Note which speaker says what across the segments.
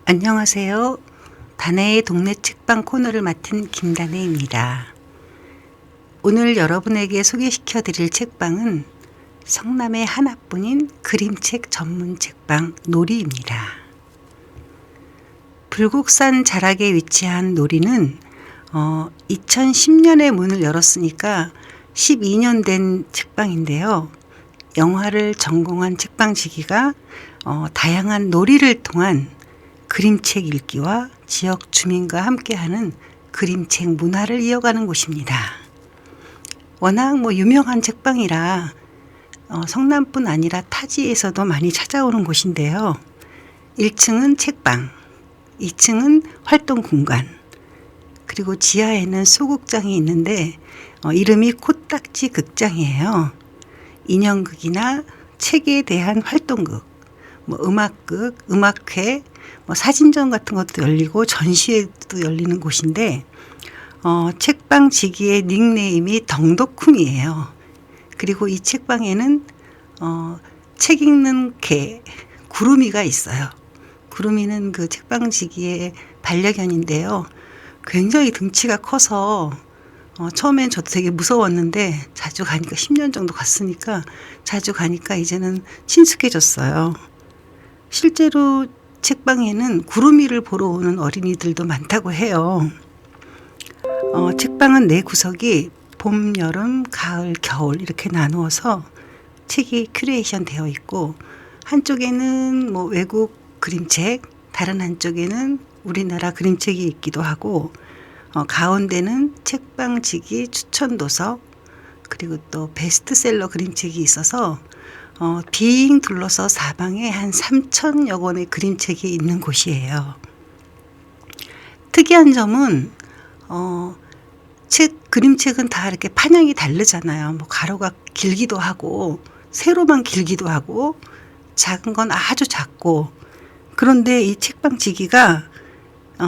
Speaker 1: 안녕하세요. 다네의 동네 책방 코너를 맡은 김다네입니다. 오늘 여러분에게 소개시켜 드릴 책방은 성남의 하나뿐인 그림책 전문 책방 놀이입니다. 불국산 자락에 위치한 놀이는 2010년에 문을 열었으니까 12년 된 책방인데요. 영화를 전공한 책방지기가 다양한 놀이를 통한 그림책 읽기와 지역 주민과 함께하는 그림책 문화를 이어가는 곳입니다. 워낙 유명한 책방이라 성남뿐 아니라 타지에서도 많이 찾아오는 곳인데요. 1층은 책방, 2층은 활동 공간, 그리고 지하에는 소극장이 있는데 이름이 코딱지 극장이에요. 인형극이나 책에 대한 활동극, 음악극, 음악회, 사진전 같은 것도 열리고 전시회도 열리는 곳인데 책방 지기의 닉네임이 덩덕쿵이에요. 그리고 이 책방에는 책 읽는 개 구름이가 있어요. 구름이는 그 책방 지기의 반려견인데요. 굉장히 등치가 커서 처음엔 저도 되게 무서웠는데 자주 가니까 10년 정도 갔으니까 자주 가니까 이제는 친숙해졌어요. 실제로 책방에는 구름이를 보러 오는 어린이들도 많다고 해요. 책방은 네 구석이 봄, 여름, 가을, 겨울 이렇게 나누어서 책이 큐레이션 되어 있고 한쪽에는 외국 그림책, 다른 한쪽에는 우리나라 그림책이 있기도 하고 가운데는 책방지기 추천 도서 그리고 또 베스트셀러 그림책이 있어서 빙 둘러서 사방에 한 3,000여 권의 그림책이 있는 곳이에요. 특이한 점은 그림책은 다 이렇게 판형이 다르잖아요. 가로가 길기도 하고 세로만 길기도 하고 작은 건 아주 작고, 그런데 이 책방지기가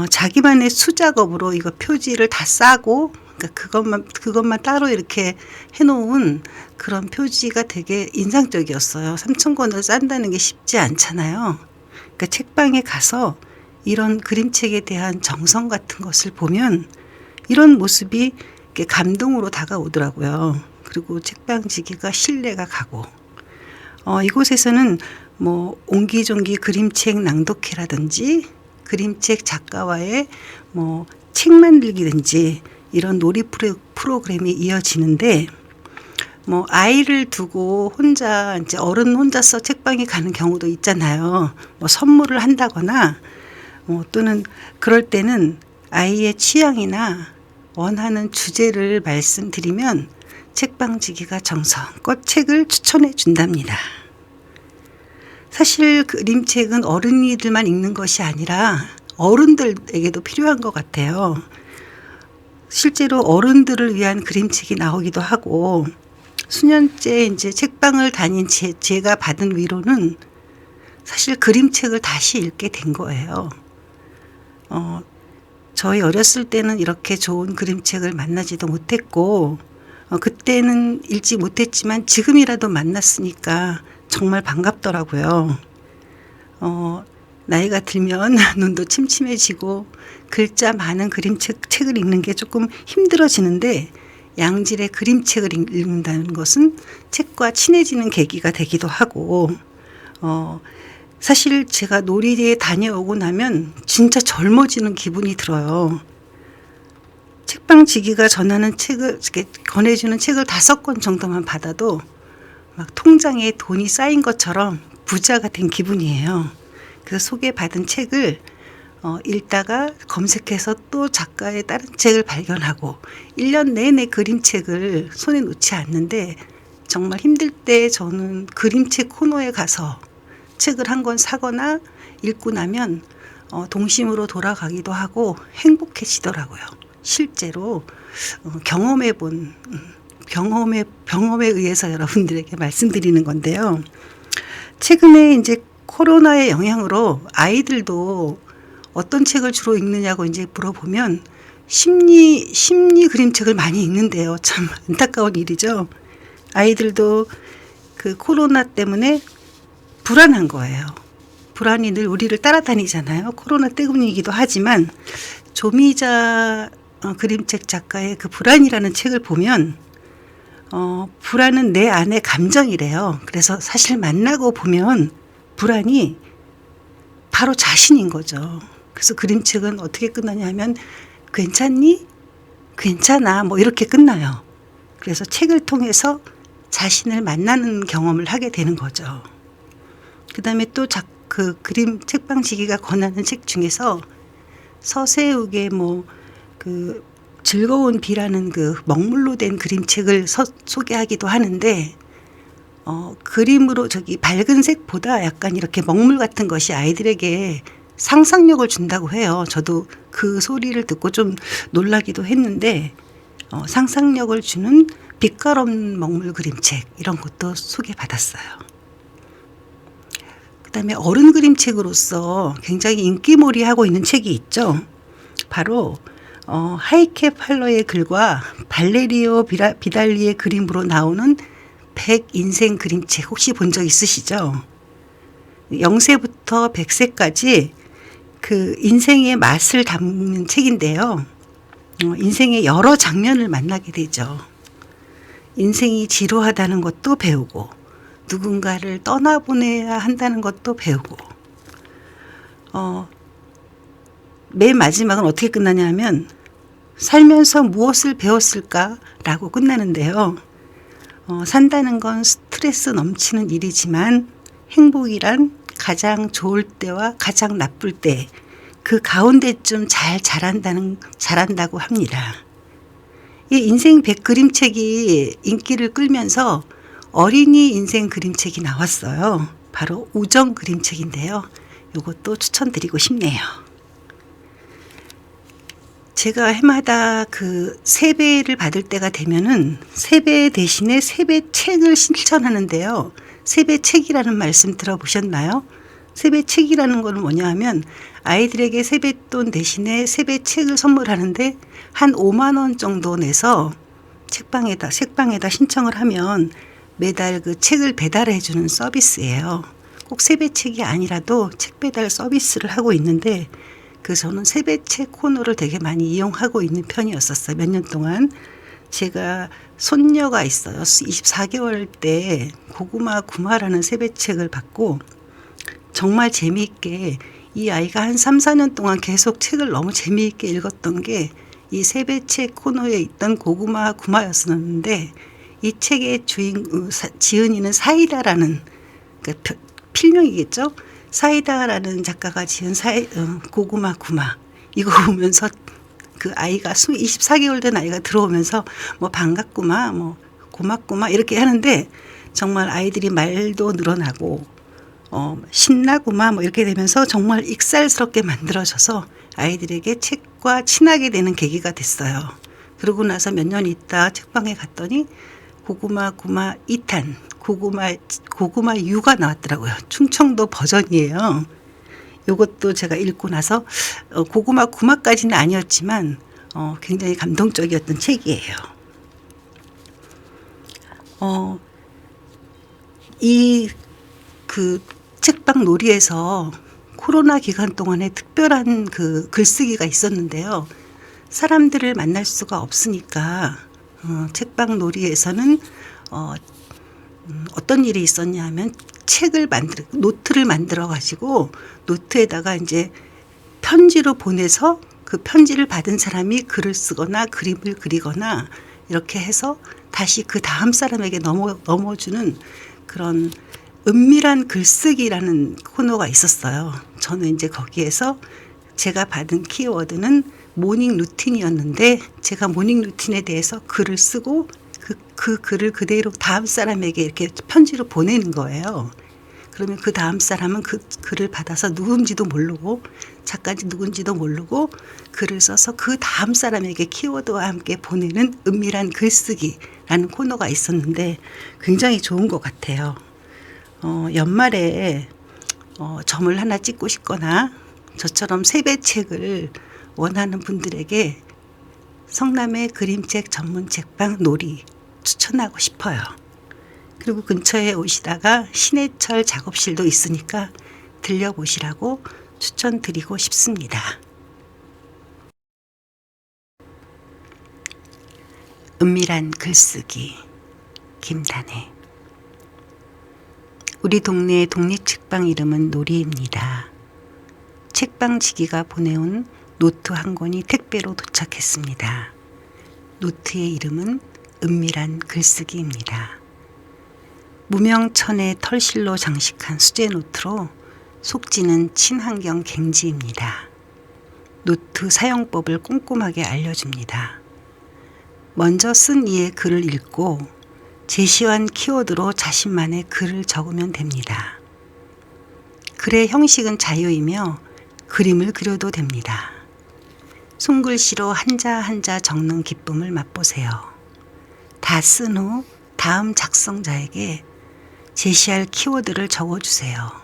Speaker 1: 자기만의 수작업으로 이거 표지를 다 싸고, 그러니까 그것만 따로 이렇게 해놓은 그런 표지가 되게 인상적이었어요. 3,000권을 싼다는 게 쉽지 않잖아요. 그러니까 책방에 가서 이런 그림책에 대한 정성 같은 것을 보면 이런 모습이 이렇게 감동으로 다가오더라고요. 그리고 책방지기가 신뢰가 가고, 이곳에서는 옹기종기 그림책 낭독회라든지 그림책 작가와의 책 만들기든지 이런 놀이 프로그램이 이어지는데, 아이를 두고 이제 어른 혼자서 책방에 가는 경우도 있잖아요. 선물을 한다거나, 또는 그럴 때는 아이의 취향이나 원하는 주제를 말씀드리면 책방지기가 정성껏 책을 추천해 준답니다. 사실 그림책은 어린이들만 읽는 것이 아니라 어른들에게도 필요한 것 같아요. 실제로 어른들을 위한 그림책이 나오기도 하고, 수년째 이제 책방을 다닌 제가 받은 위로는 사실 그림책을 다시 읽게 된 거예요. 저희 어렸을 때는 이렇게 좋은 그림책을 만나지도 못했고, 그때는 읽지 못했지만 지금이라도 만났으니까 정말 반갑더라고요. 나이가 들면 눈도 침침해지고 글자 많은 책을 읽는 게 조금 힘들어지는데, 양질의 그림책을 읽는다는 것은 책과 친해지는 계기가 되기도 하고, 사실 제가 놀이에 다녀오고 나면 진짜 젊어지는 기분이 들어요. 책방지기가 전하는 책을, 이렇게 권해주는 책을 5권 정도만 받아도 막 통장에 돈이 쌓인 것처럼 부자가 된 기분이에요. 그래서 소개받은 책을 읽다가 검색해서 또 작가의 다른 책을 발견하고 1년 내내 그림책을 손에 놓지 않는데, 정말 힘들 때 저는 그림책 코너에 가서 책을 한 권 사거나 읽고 나면 동심으로 돌아가기도 하고 행복해지더라고요. 실제로 경험에 의해서 여러분들에게 말씀드리는 건데요. 최근에 이제 코로나의 영향으로 아이들도 어떤 책을 주로 읽느냐고 이제 물어보면 심리 그림책을 많이 읽는데요. 참 안타까운 일이죠. 아이들도 그 코로나 때문에 불안한 거예요. 불안이 늘 우리를 따라다니잖아요. 코로나 때문이기도 하지만 조미자 그림책 작가의 그 불안이라는 책을 보면 불안은 내 안의 감정이래요. 그래서 사실 만나고 보면 불안이 바로 자신인 거죠. 그래서 그림책은 어떻게 끝나냐 하면 괜찮니? 괜찮아. 뭐 이렇게 끝나요. 그래서 책을 통해서 자신을 만나는 경험을 하게 되는 거죠. 그 다음에 또 그 그림 책방지기가 권하는 책 중에서 서세욱의 그 즐거운 비라는 그 먹물로 된 그림책을 소개하기도 하는데 그림으로 밝은 색보다 약간 이렇게 먹물 같은 것이 아이들에게 상상력을 준다고 해요. 저도 그 소리를 듣고 좀 놀라기도 했는데 상상력을 주는 빛깔 없는 먹물 그림책 이런 것도 소개받았어요. 그다음에 어른 그림책으로서 굉장히 인기몰이하고 있는 책이 있죠. 바로 하이케 팔러의 글과 발레리오 비달리의 그림으로 나오는 100 인생 그림책 혹시 본 적 있으시죠? 0세부터 100세까지 그 인생의 맛을 담는 책인데요. 인생의 여러 장면을 만나게 되죠. 인생이 지루하다는 것도 배우고 누군가를 떠나보내야 한다는 것도 배우고 맨 마지막은 어떻게 끝나냐면 살면서 무엇을 배웠을까라고 끝나는데요. 산다는 건 스트레스 넘치는 일이지만 행복이란 가장 좋을 때와 가장 나쁠 때 그 가운데쯤 잘한다고 합니다. 이 인생 100 그림책이 인기를 끌면서 어린이 인생 그림책이 나왔어요. 바로 우정 그림책인데요. 이것도 추천드리고 싶네요. 제가 해마다 그 세배를 받을 때가 되면은 세배 대신에 세배책을 실천하는데요. 세배책이라는 말씀 들어보셨나요? 세배책이라는 건 뭐냐 하면 아이들에게 세뱃돈 대신에 세배책을 선물하는데 한 5만 원 정도 내서 책방에다 신청을 하면 매달 그 책을 배달해 주는 서비스예요. 꼭 세배책이 아니라도 책 배달 서비스를 하고 있는데 저는 세배책 코너를 되게 많이 이용하고 있는 편이었었어요. 몇 년 동안. 제가 손녀가 있어요. 24개월 때 고구마 구마라는 세배책을 받고 정말 재미있게 이 아이가 한 3, 4년 동안 계속 책을 너무 재미있게 읽었던 게 이 세배책 코너에 있던 고구마 구마였었는데 이 책의 지은이는 사이다라는 그러니까 필명이겠죠. 사이다라는 작가가 지은 고구마 구마 이거 보면서 그 아이가 24개월 된 아이가 들어오면서 뭐 반갑구마 뭐 고맙구마 이렇게 하는데 정말 아이들이 말도 늘어나고 신나구마 뭐 이렇게 되면서 정말 익살스럽게 만들어져서 아이들에게 책과 친하게 되는 계기가 됐어요. 그러고 나서 몇 년 있다 책방에 갔더니 고구마 구마 2탄 고구마 유가 나왔더라고요. 충청도 버전이에요. 이것도 제가 읽고 나서 고구마 구마까지는 아니었지만 굉장히 감동적이었던 책이에요. 이 그 책방 놀이에서 코로나 기간 동안에 특별한 그 글쓰기가 있었는데요. 사람들을 만날 수가 없으니까 책방 놀이에서는 어떤 일이 있었냐 하면 노트를 만들어 가지고 노트에다가 이제 편지로 보내서 그 편지를 받은 사람이 글을 쓰거나 그림을 그리거나 이렇게 해서 다시 그 다음 사람에게 넘어주는 그런 은밀한 글쓰기라는 코너가 있었어요. 저는 이제 거기에서 제가 받은 키워드는 모닝 루틴이었는데 제가 모닝 루틴에 대해서 글을 쓰고 그 글을 그대로 다음 사람에게 이렇게 편지로 보내는 거예요. 그러면 그 다음 사람은 그 글을 받아서 누군지도 모르고 작가인지 누군지도 모르고 글을 써서 그 다음 사람에게 키워드와 함께 보내는 은밀한 글쓰기라는 코너가 있었는데 굉장히 좋은 것 같아요. 연말에 점을 하나 찍고 싶거나 저처럼 세배책을 원하는 분들에게 성남의 그림책 전문 책방 놀이 추천하고 싶어요. 그리고 근처에 오시다가 신해철 작업실도 있으니까 들려보시라고 추천드리고 싶습니다. 은밀한 글쓰기 김단혜. 우리 동네의 독립책방 이름은 놀이입니다. 책방지기가 보내온 노트 한 권이 택배로 도착했습니다. 노트의 이름은 은밀한 글쓰기입니다. 무명천의 털실로 장식한 수제 노트로 속지는 친환경 갱지입니다. 노트 사용법을 꼼꼼하게 알려줍니다. 먼저 쓴 이의 글을 읽고 제시한 키워드로 자신만의 글을 적으면 됩니다. 글의 형식은 자유이며 그림을 그려도 됩니다. 손글씨로 한자 한자 적는 기쁨을 맛보세요. 다 쓴 후 다음 작성자에게 제시할 키워드를 적어주세요.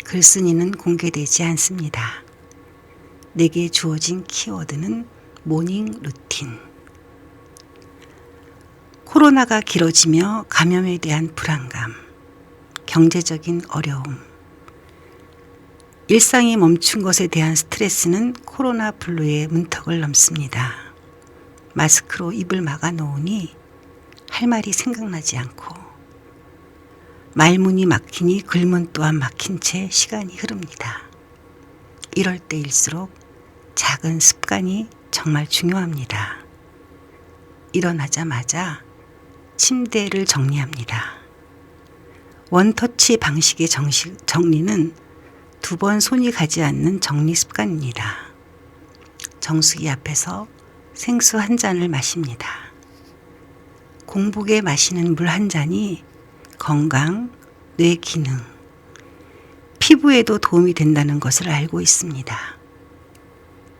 Speaker 1: 글쓴이는 공개되지 않습니다. 내게 주어진 키워드는 모닝 루틴. 코로나가 길어지며 감염에 대한 불안감, 경제적인 어려움, 일상이 멈춘 것에 대한 스트레스는 코로나 블루의 문턱을 넘습니다. 마스크로 입을 막아 놓으니 할 말이 생각나지 않고 말문이 막히니 글문 또한 막힌 채 시간이 흐릅니다. 이럴 때일수록 작은 습관이 정말 중요합니다. 일어나자마자 침대를 정리합니다. 원터치 방식의 정리는 2번 손이 가지 않는 정리 습관입니다. 정수기 앞에서 생수 한 잔을 마십니다. 공복에 마시는 물 한 잔이 건강, 뇌 기능, 피부에도 도움이 된다는 것을 알고 있습니다.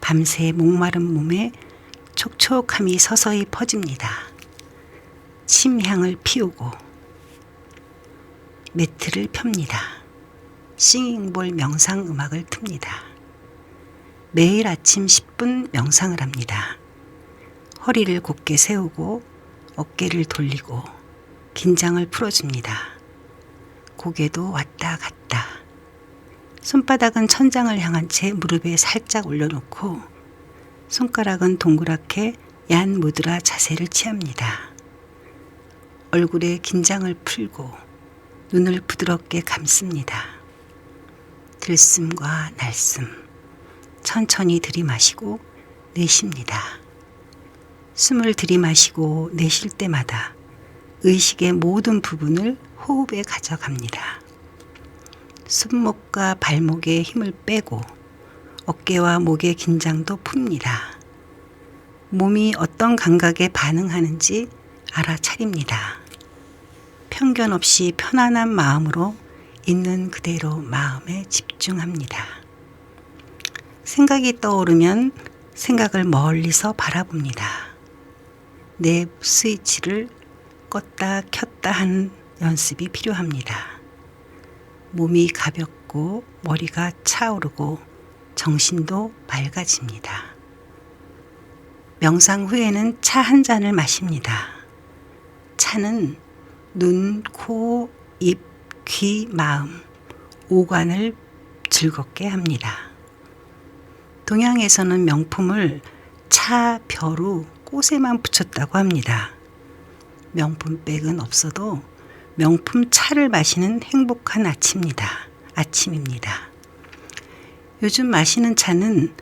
Speaker 1: 밤새 목마른 몸에 촉촉함이 서서히 퍼집니다. 침향을 피우고 매트를 펴니다. 싱잉볼 명상 음악을 틉니다. 매일 아침 10분 명상을 합니다. 허리를 곧게 세우고 어깨를 돌리고 긴장을 풀어줍니다. 고개도 왔다 갔다. 손바닥은 천장을 향한 채 무릎에 살짝 올려놓고 손가락은 동그랗게 얀 무드라 자세를 취합니다. 얼굴에 긴장을 풀고 눈을 부드럽게 감습니다. 들숨과 날숨, 천천히 들이마시고 내쉽니다. 숨을 들이마시고 내쉴 때마다 의식의 모든 부분을 호흡에 가져갑니다. 손목과 발목에 힘을 빼고 어깨와 목의 긴장도 풉니다. 몸이 어떤 감각에 반응하는지 알아차립니다. 편견 없이 편안한 마음으로 있는 그대로 마음에 집중합니다. 생각이 떠오르면 생각을 멀리서 바라봅니다. 내 스위치를 껐다 켰다 하는 연습이 필요합니다. 몸이 가볍고 머리가 차오르고 정신도 맑아집니다. 명상 후에는 차 한 잔을 마십니다. 차는 눈, 코, 입, 귀, 마음, 오감을 즐겁게 합니다. 동양에서는 명품을 차, 벼루, 꽃에만 붙였다고 합니다. 명품백은 없어도 명품 차를 마시는 행복한 아침입니다. 요즘 마시는 차는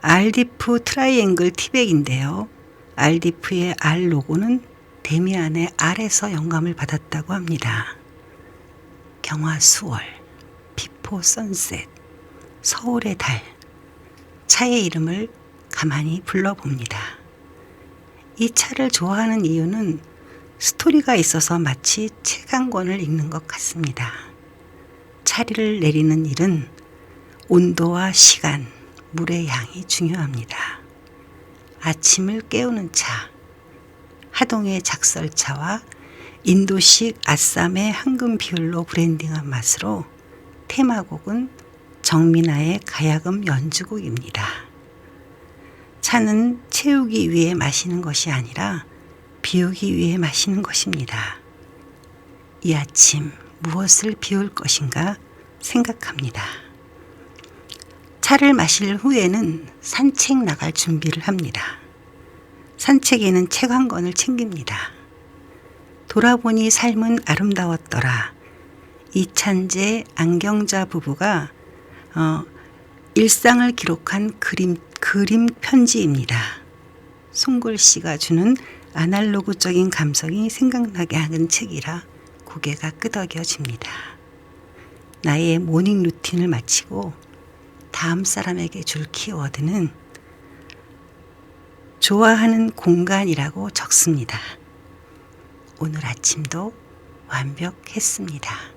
Speaker 1: 알디프 트라이앵글 티백인데요. 알디프의 R 로고는 데미안의 R에서 영감을 받았다고 합니다. 경화 수월, 비포 선셋, 서울의 달, 차의 이름을 가만히 불러봅니다. 이 차를 좋아하는 이유는 스토리가 있어서 마치 책 한 권을 읽는 것 같습니다. 차를 내리는 일은 온도와 시간, 물의 양이 중요합니다. 아침을 깨우는 차, 하동의 작설차와 인도식 아쌈의 황금 비율로 브랜딩한 맛으로 테마곡은 정민아의 가야금 연주곡입니다. 차는 채우기 위해 마시는 것이 아니라 비우기 위해 마시는 것입니다. 이 아침 무엇을 비울 것인가 생각합니다. 차를 마실 후에는 산책 나갈 준비를 합니다. 산책에는 책 한 권을 챙깁니다. 돌아보니 삶은 아름다웠더라. 이찬재 안경자 부부가 일상을 기록한 그림 편지입니다. 송골씨가 주는 아날로그적인 감성이 생각나게 하는 책이라 고개가 끄덕여집니다. 나의 모닝 루틴을 마치고 다음 사람에게 줄 키워드는 좋아하는 공간이라고 적습니다. 오늘 아침도 완벽했습니다.